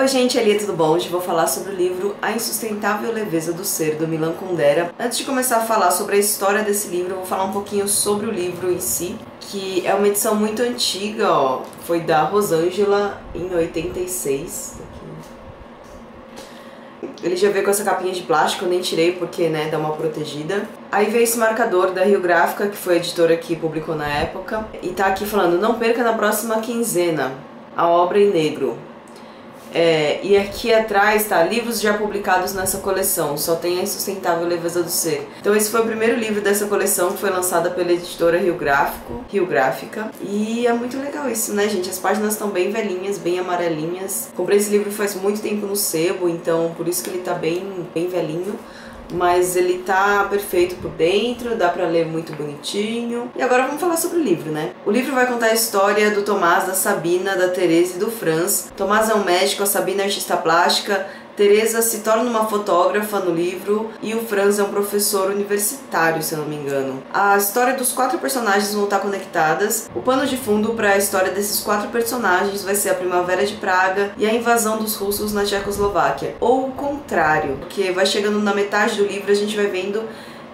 Oi gente, Elia, tudo bom? Hoje vou falar sobre o livro A Insustentável Leveza do Ser, do Milan Kundera. Antes de começar a falar sobre a história desse livro, eu vou falar um pouquinho sobre o livro em si, que é uma edição muito antiga, ó. Foi da Rosângela em 86. Ele já veio com essa capinha de plástico, eu nem tirei porque, né, dá uma protegida. Aí veio esse marcador da Rio Gráfica, que foi a editora que publicou na época, e tá aqui falando: não perca na próxima quinzena a obra em negro. E aqui atrás tá livros já publicados nessa coleção, só tem A Insustentável Leveza do Ser. Então esse foi o primeiro livro dessa coleção, que foi lançada pela editora Rio Gráfica. E é muito legal isso, né, gente? As páginas estão bem velhinhas, bem amarelinhas. Comprei esse livro faz muito tempo no sebo, então por isso que ele tá bem velhinho. Mas ele tá perfeito por dentro, dá pra ler muito bonitinho. E agora vamos falar sobre o livro, né? O livro vai contar a história do Tomás, da Sabina, da Teresa e do Franz. Tomás é um médico, a Sabina é artista plástica, Teresa se torna uma fotógrafa no livro e o Franz é um professor universitário, se eu não me engano. A história dos 4 personagens vão estar conectadas. O pano de fundo para a história desses 4 personagens vai ser a Primavera de Praga e a invasão dos russos na Tchecoslováquia. Ou o contrário, porque vai chegando na metade do livro a gente vai vendo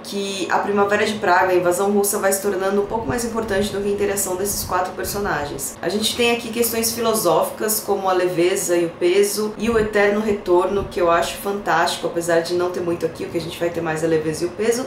que a Primavera de Praga, a invasão russa, vai se tornando um pouco mais importante do que a interação desses 4 personagens. A gente tem aqui questões filosóficas como a leveza e o peso e o eterno retorno, que eu acho fantástico, apesar de não ter muito aqui. O que a gente vai ter mais é a leveza e o peso,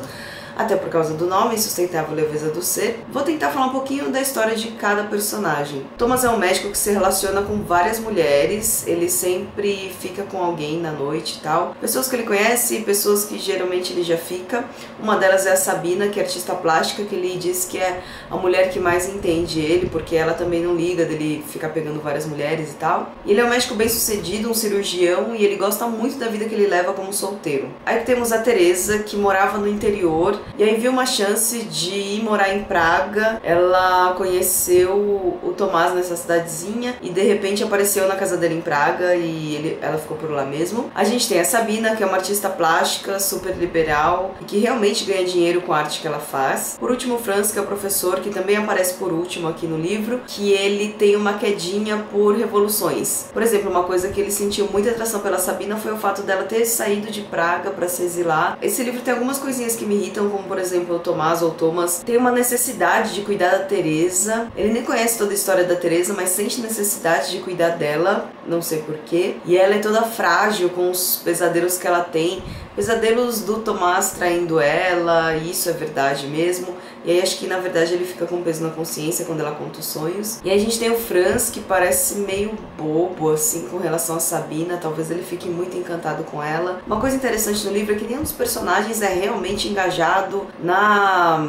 até por causa do nome, Insustentável Leveza do Ser. Vou tentar falar um pouquinho da história de cada personagem. Thomas é um médico que se relaciona com várias mulheres, ele sempre fica com alguém na noite e tal. Pessoas que ele conhece e pessoas que geralmente ele já fica. Uma delas é a Sabina, que é artista plástica, que ele diz que é a mulher que mais entende ele, porque ela também não liga dele ficar pegando várias mulheres e tal. E ele é um médico bem sucedido, um cirurgião, e ele gosta muito da vida que ele leva como solteiro. Aí temos a Teresa, que morava no interior, e aí viu uma chance de ir morar em Praga. Ela conheceu o Tomás nessa cidadezinha e de repente apareceu na casa dele em Praga e ela ficou por lá mesmo. A gente tem a Sabina, que é uma artista plástica, super liberal e que realmente ganha dinheiro com a arte que ela faz. Por último, o Franz, que é o professor, que também aparece por último aqui no livro, que ele tem uma quedinha por revoluções. Por exemplo, uma coisa que ele sentiu muita atração pela Sabina foi o fato dela ter saído de Praga para se exilar. Esse livro tem algumas coisinhas que me irritam, como por exemplo o Tomás ou Thomas tem uma necessidade de cuidar da Teresa. Ele nem conhece toda a história da Teresa, mas sente necessidade de cuidar dela, não sei porquê. E ela é toda frágil com os pesadelos que ela tem. Pesadelos do Tomás traindo ela, e isso é verdade mesmo. E aí acho que na verdade ele fica com peso na consciência quando ela conta os sonhos. E aí a gente tem o Franz, que parece meio bobo assim com relação a Sabina, talvez ele fique muito encantado com ela. Uma coisa interessante no livro é que nenhum dos personagens é realmente engajado na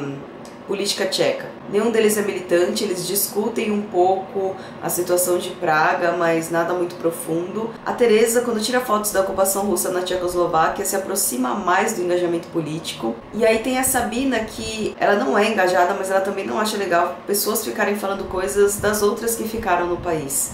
política tcheca. Nenhum deles é militante, eles discutem um pouco a situação de Praga, mas nada muito profundo. A Teresa, quando tira fotos da ocupação russa na Tchecoslováquia, se aproxima mais do engajamento político. E aí tem a Sabina, que ela não é engajada, mas ela também não acha legal pessoas ficarem falando coisas das outras que ficaram no país.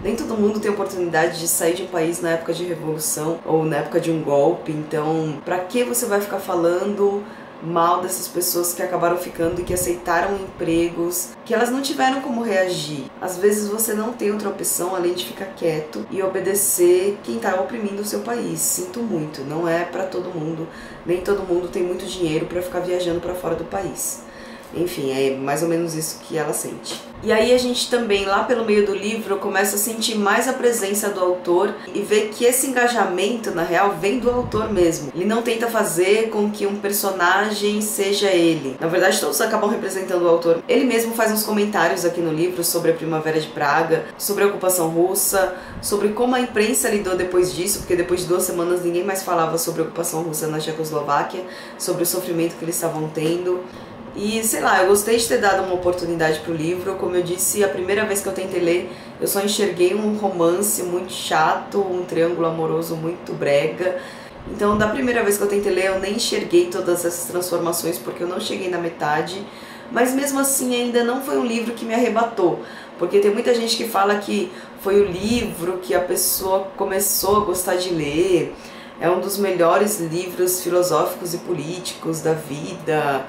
Nem todo mundo tem oportunidade de sair de um país na época de revolução ou na época de um golpe, então pra que você vai ficar falando mal dessas pessoas que acabaram ficando e que aceitaram empregos que elas não tiveram como reagir? Às vezes você não tem outra opção além de ficar quieto e obedecer quem tá oprimindo o seu país. Sinto muito, não é pra todo mundo, nem todo mundo tem muito dinheiro pra ficar viajando pra fora do país. Enfim, é mais ou menos isso que ela sente. E aí a gente também, lá pelo meio do livro, começa a sentir mais a presença do autor e vê que esse engajamento, na real, vem do autor mesmo. Ele não tenta fazer com que um personagem seja ele. Na verdade, todos acabam representando o autor. Ele mesmo faz uns comentários aqui no livro sobre a Primavera de Praga, sobre a ocupação russa, sobre como a imprensa lidou depois disso, porque depois de 2 semanas ninguém mais falava sobre a ocupação russa na Tchecoslováquia, sobre o sofrimento que eles estavam tendo. E sei lá, eu gostei de ter dado uma oportunidade pro livro. Como eu disse, a primeira vez que eu tentei ler, eu só enxerguei um romance muito chato, um triângulo amoroso muito brega. Então, da primeira vez que eu tentei ler, eu nem enxerguei todas essas transformações, porque eu não cheguei na metade. Mas mesmo assim, ainda não foi um livro que me arrebatou, porque tem muita gente que fala que foi o livro que a pessoa começou a gostar de ler. É um dos melhores livros filosóficos e políticos da vida.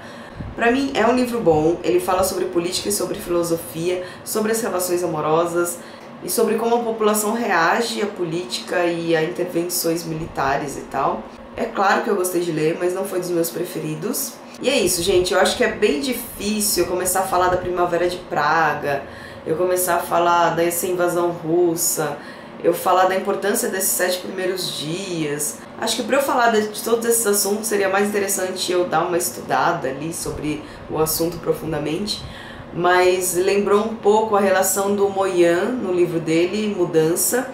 Pra mim é um livro bom, ele fala sobre política e sobre filosofia, sobre as relações amorosas. e sobre como a população reage à política e a intervenções militares e tal. É claro que eu gostei de ler, mas não foi dos meus preferidos. E é isso, gente, eu acho que é bem difícil eu começar a falar da Primavera de Praga, eu começar a falar dessa invasão russa, eu falar da importância desses 7 primeiros dias. Acho que para eu falar de todos esses assuntos seria mais interessante eu dar uma estudada ali sobre o assunto profundamente, mas lembrou um pouco a relação do Moyan no livro dele, Mudança,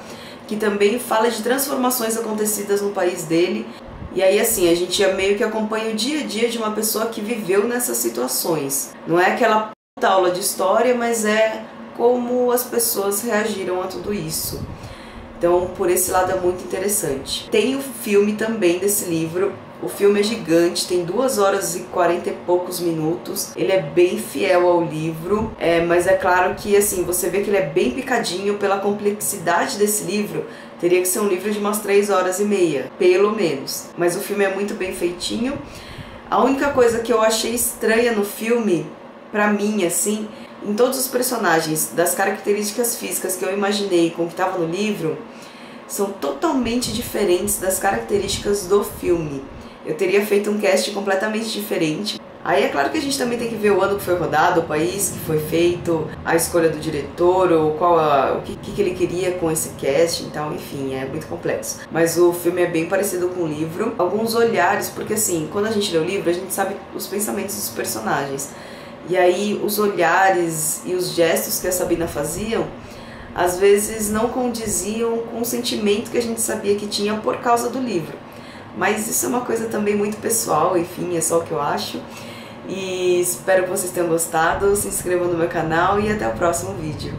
que também fala de transformações acontecidas no país dele. E aí assim, a gente meio que acompanha o dia a dia de uma pessoa que viveu nessas situações. Não é aquela puta aula de história, mas é como as pessoas reagiram a tudo isso. Então, por esse lado é muito interessante. Tem o filme também desse livro. O filme é gigante, tem 2 horas e 40 e poucos minutos. Ele é bem fiel ao livro, mas é claro que assim, você vê que ele é bem picadinho pela complexidade desse livro. Teria que ser um livro de umas 3 horas e meia, pelo menos. Mas o filme é muito bem feitinho. A única coisa que eu achei estranha no filme, pra mim, assim, em todos os personagens, das características físicas que eu imaginei com o que estava no livro, são totalmente diferentes das características do filme. Eu teria feito um cast completamente diferente. Aí é claro que a gente também tem que ver o ano que foi rodado, o país que foi feito, a escolha do diretor, ou o que ele queria com esse cast, então, enfim, é muito complexo. Mas o filme é bem parecido com o livro. Alguns olhares, porque assim, quando a gente lê o livro, a gente sabe os pensamentos dos personagens. E aí os olhares e os gestos que a Sabina fazia, às vezes não condiziam com o sentimento que a gente sabia que tinha por causa do livro. Mas isso é uma coisa também muito pessoal, enfim, é só o que eu acho. E espero que vocês tenham gostado, se inscrevam no meu canal e até o próximo vídeo.